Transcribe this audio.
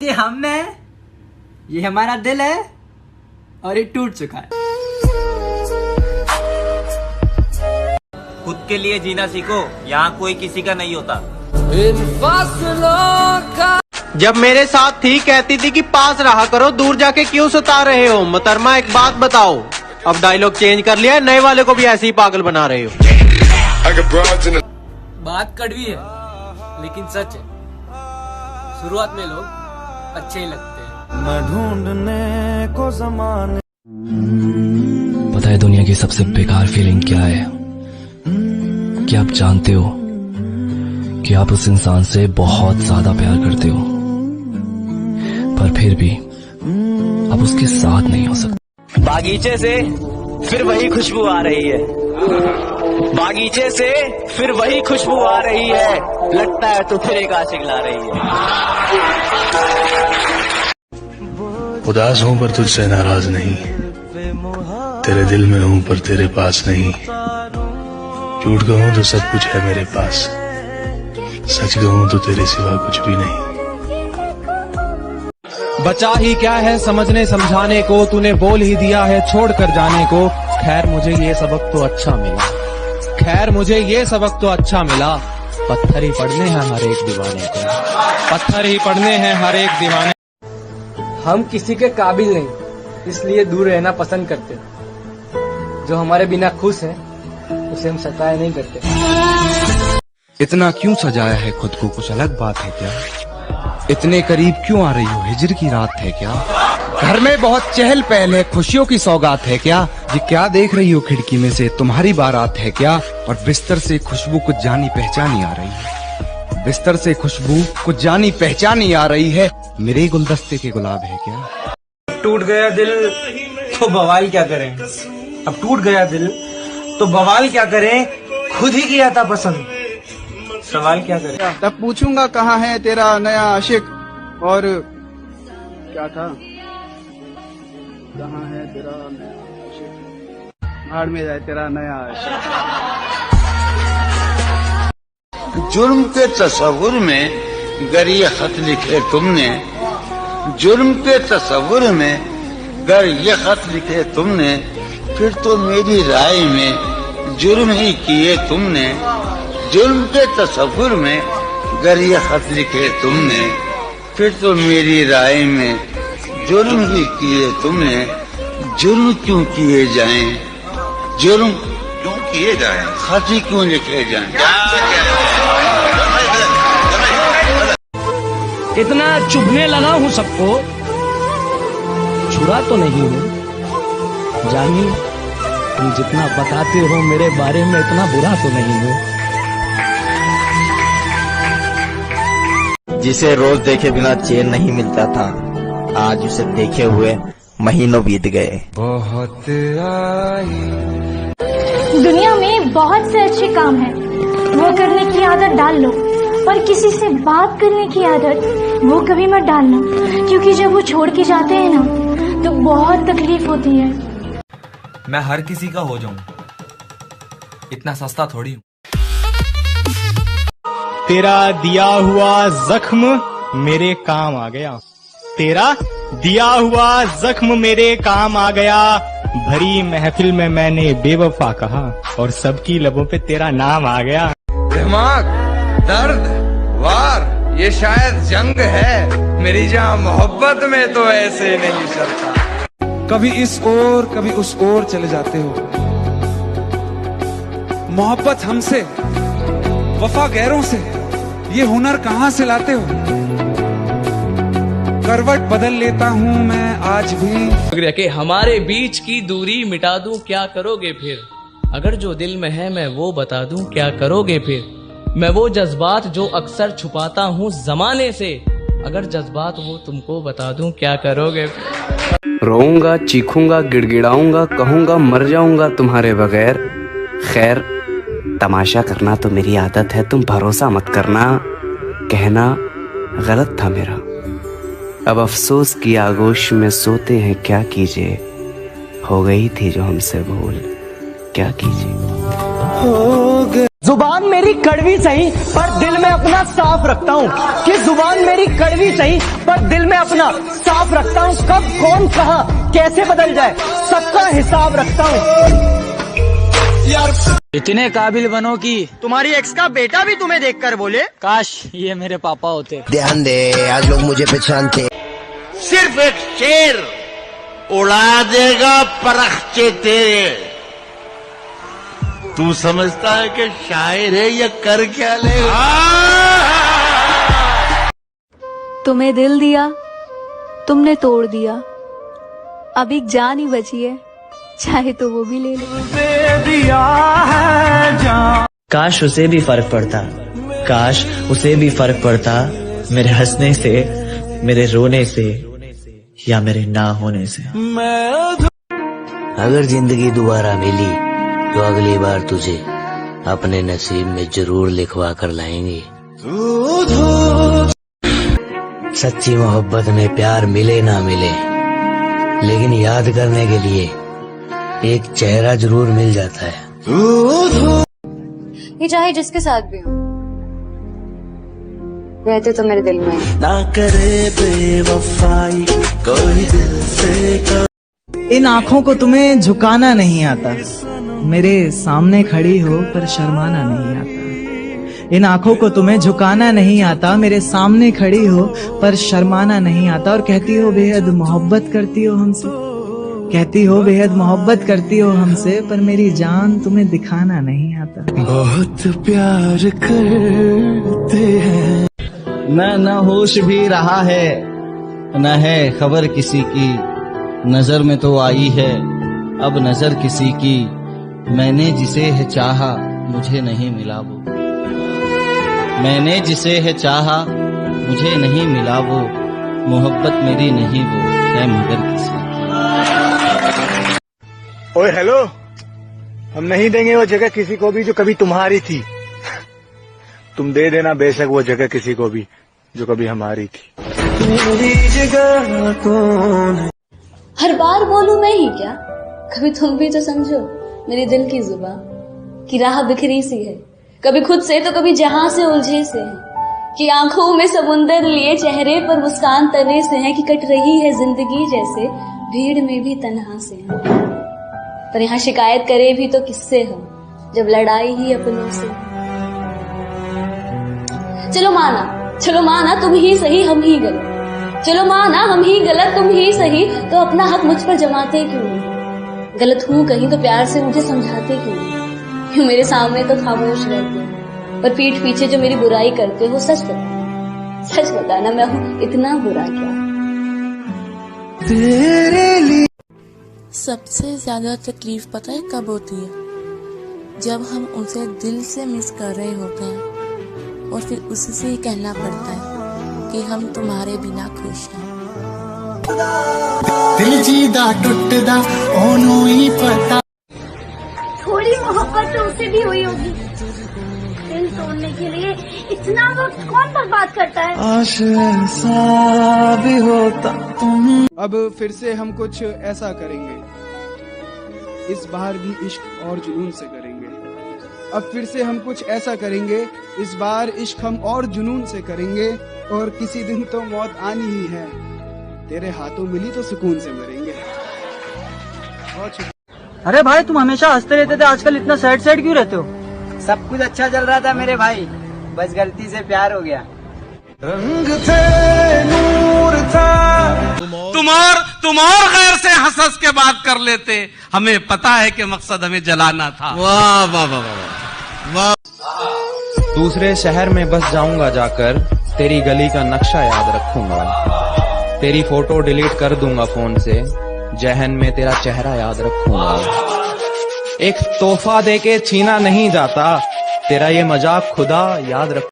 ये हम हैं, ये हमारा दिल है और ये टूट चुका है। खुद के लिए जीना सीखो, यहाँ कोई किसी का नहीं होता। जब मेरे साथ थी कहती थी कि पास रहा करो, दूर जाके क्यों सता रहे हो। मोहतरमा एक बात बताओ, अब डायलॉग चेंज कर लिया है, नए वाले को भी ऐसे ही पागल बना रहे हो। बात कड़वी है लेकिन सच है। शुरुआत में लोग अच्छे ही लगते हैं। मैं ढूंढने को ज़माने। पता है दुनिया की सबसे बेकार फीलिंग क्या है? कि आप जानते हो कि आप उस इंसान से बहुत ज्यादा प्यार करते हो, पर फिर भी आप उसके साथ नहीं हो सकते। बागीचे से फिर वही खुशबू आ रही है, बागीचे से फिर वही खुशबू आ रही है, लगता है तो फिर एक आशिक ला रही है। उदास हूं पर तुझसे नाराज नहीं, तेरे दिल में हूं पर तेरे पास नहीं। झूठ कहूं तो सब कुछ है मेरे पास, सच कहूं तो तेरे सिवा कुछ भी नहीं। बचा ही क्या है समझने समझाने को, तूने बोल ही दिया है छोड़ कर जाने को। खैर मुझे ये सबक तो अच्छा मिला, खैर मुझे ये सबक तो अच्छा मिला। पत्थर ही पढ़ने हैं हर एक दीवाने को, पत्थर ही पढ़ने हैं हर एक दीवाने। हम किसी के काबिल नहीं, इसलिए दूर रहना पसंद करते हैं। जो हमारे बिना खुश है उसे हम सताया नहीं करते। इतना क्यों सजाया है खुद को, कुछ अलग बात है क्या? इतने करीब क्यों आ रही हो, हिजर की रात है क्या? घर में बहुत चहल पहल है, खुशियों की सौगात है क्या? ये क्या देख रही हो खिड़की में से, तुम्हारी बारात है क्या? और बिस्तर से खुशबू कुछ जानी पहचानी आ रही है, बिस्तर से खुशबू कुछ जानी पहचानी आ रही है। मेरे गुलदस्ते के गुलाब है क्या? टूट गया दिल तो बवाल क्या करें, अब टूट गया दिल तो बवाल क्या करें, खुद ही किया था पसंद, सवाल क्या करें। तब पूछूंगा कहाँ है तेरा नया आशिक, और क्या था, कहाँ है तेरा नया आशिक, भाड़ में जाए तेरा नया आशिक। जुर्म के तस्वुर में गर ये खत लिखे तुमने, जुर्म के तस्वुर में गर ये खत लिखे तुमने, फिर तो मेरी राय में जुर्म ही किए तुमने। जुर्म के तस्वुर में गर ये खत लिखे तुमने, फिर तो मेरी राय में जुर्म ही किए तुमने। जुर्म क्यों किए जाएं, जुर्म क्यों किए जाएं, खत ही क्यों लिखे जाएं। इतना चुभने लगा हूँ सबको, छुरा तो नहीं हूँ। जानिए तुम जितना बताते हो मेरे बारे में, इतना बुरा तो नहीं हूँ। जिसे रोज देखे बिना चैन नहीं मिलता था, आज उसे देखे हुए महीनों बीत गए। बहुत दुनिया में बहुत से अच्छे काम हैं, वो करने की आदत डाल लो, पर किसी से बात करने की आदत वो कभी मत डालना, क्योंकि जब वो छोड़ के जाते हैं ना तो बहुत तकलीफ होती है। मैं हर किसी का हो जाऊं, इतना सस्ता थोड़ी हूं। तेरा दिया हुआ जख्म मेरे काम आ गया, तेरा दिया हुआ जख्म मेरे काम आ गया। भरी महफिल में मैंने बेवफा कहा और सबकी लबों पे तेरा नाम आ गया। दिमाग, दर्द, वार, ये शायद जंग है, मेरी जान मोहब्बत में तो ऐसे नहीं चलता। कभी इस ओर कभी उस ओर चले जाते हो, मोहब्बत हमसे, वफा गैरों से, ये हुनर कहाँ से लाते हो। करवट बदल लेता हूँ मैं आज भी, कि हमारे बीच की दूरी मिटा दूं, क्या करोगे फिर? अगर जो दिल में है मैं वो बता दूं, क्या करोगे फिर? मैं वो जज्बात जो अक्सर छुपाता हूँ जमाने से, अगर जज्बात वो तुमको बता दूं, क्या करोगे फिर? रोऊंगा, चीखूंगा, गिड़गिड़ाऊंगा, कहूंगा मर जाऊंगा तुम्हारे बगैर। खैर तमाशा करना तो मेरी आदत है, तुम भरोसा मत करना, कहना गलत था मेरा। अब अफसोस की आगोश में सोते हैं, क्या कीजिए, हो गई थी जो हमसे भूल, क्या कीजिए। जुबान मेरी कड़वी सही पर दिल में अपना साफ रखता हूँ। कि जुबान मेरी कड़वी सही पर दिल में अपना साफ रखता हूँ। कब कौन कहाँ कैसे बदल जाए सबका हिसाब रखता हूँ। इतने काबिल बनो कि तुम्हारी एक्स का बेटा भी तुम्हें देखकर बोले काश ये मेरे पापा होते। ध्यान दे, आज लोग मुझे पहचानते। सिर्फ एक शेर उड़ा देगा परख्चे तेरे। तू समझता है कि शायर है या कर क्या लेगा? तुम्हें दिल दिया, तुमने तोड़ दिया, अब एक जान ही बची है, चाहे तो वो भी ले लो। काश उसे भी फर्क पड़ता, काश उसे भी फर्क पड़ता मेरे हंसने से, मेरे रोने से या मेरे ना होने से। अगर जिंदगी दोबारा मिली तो अगली बार तुझे अपने नसीब में जरूर लिखवा कर लाएंगे। सच्ची मोहब्बत में प्यार मिले ना मिले, लेकिन याद करने के लिए एक चेहरा जरूर मिल जाता है। ये चाहे जिसके साथ भी हो, रहते तो मेरे दिल में। ना करे बेवफाई कोई दिल से। इन आँखों को तुम्हें झुकाना नहीं आता, मेरे सामने खड़ी हो पर शर्माना नहीं आता। इन आँखों को तुम्हें झुकाना नहीं आता, मेरे सामने खड़ी हो पर शर्माना नहीं आता। और कहती हो बेहद मोहब्बत करती हो हमसे, कहती हो बेहद मोहब्बत करती हो हमसे, पर मेरी जान तुम्हें दिखाना नहीं आता। बहुत प्यार करते हैं। न होश भी रहा है, न है खबर किसी की, नजर में तो आई है अब नजर किसी की। मैंने जिसे है चाहा मुझे नहीं मिला वो, मैंने जिसे है चाहा मुझे नहीं मिला वो। मोहब्बत मेरी नहीं वो है मगर किसी। ओए हेलो, हम नहीं देंगे वो जगह किसी को भी जो कभी तुम्हारी थी। तुम दे देना बेशक वो जगह किसी को भी जो कभी हमारी थी। मेरी जगह कौन है? हर बार बोलूं मैं ही क्या, कभी तुम भी तो समझो मेरे दिल की जुबां की राह बिखरी सी है। कभी खुद से तो कभी जहां से उलझे से है, कि आंखों में समुंदर लिए चेहरे पर मुस्कान तने से है, कि कट रही है जिंदगी जैसे भीड़ में भी तन्हा से है। पर यहाँ शिकायत करे भी तो किससे हम, जब लड़ाई ही अपनों से। चलो माना तुम ही सही हम ही गलत, चलो माना हम ही गलत तुम ही सही, तो अपना हक मुझ पर जमाते क्यों नहीं? गलत हूँ कहीं तो प्यार से मुझे समझाते क्यों नहीं? क्यों मेरे सामने तो खामोश रहते हो, पर पीठ पीछे जो मेरी बुराई करते हो। सच बताना मैं हूँ इतना बुरा क्या तेरे लिए? सबसे ज्यादा तकलीफ पता है कब होती है? जब हम उसे दिल से मिस कर रहे होते हैं और फिर उसी से ही कहना पड़ता है कि हम तुम्हारे बिना खुश हैं। दिल जीदा टुटदा ओनू ही पता। थोड़ी मोहब्बत तो उसे भी हुई होगी, दिल तोड़ने के लिए इतना वक्त कौन बर्बाद करता है? ऐसा भी होता तुम। अब फिर से हम कुछ ऐसा करेंगे, इस बार भी इश्क और जुनून से करेंगे। अब फिर से हम कुछ ऐसा करेंगे, इस बार इश्क हम और जुनून से करेंगे। और किसी दिन तो मौत आनी ही है, तेरे हाथों मिली तो सुकून से मरेंगे। अरे भाई तुम हमेशा हंसते रहते थे, आजकल इतना सैड क्यों रहते हो? सब कुछ अच्छा चल रहा था मेरे भाई, बस गलती से प्यार हो गया। रंग थे नूर था, तुम और गैर से हंस के बात कर लेते, हमें पता है कि मकसद हमें जलाना था। वाह वाह वाह वाह वाह। दूसरे शहर में बस जाऊंगा जाकर, तेरी गली का नक्शा याद रखूंगा। तेरी फोटो डिलीट कर दूंगा फोन से, जहन में तेरा चेहरा याद रखूंगा। एक तोहफा देके छीना नहीं जाता, तेरा ये मजाक खुदा याद रख।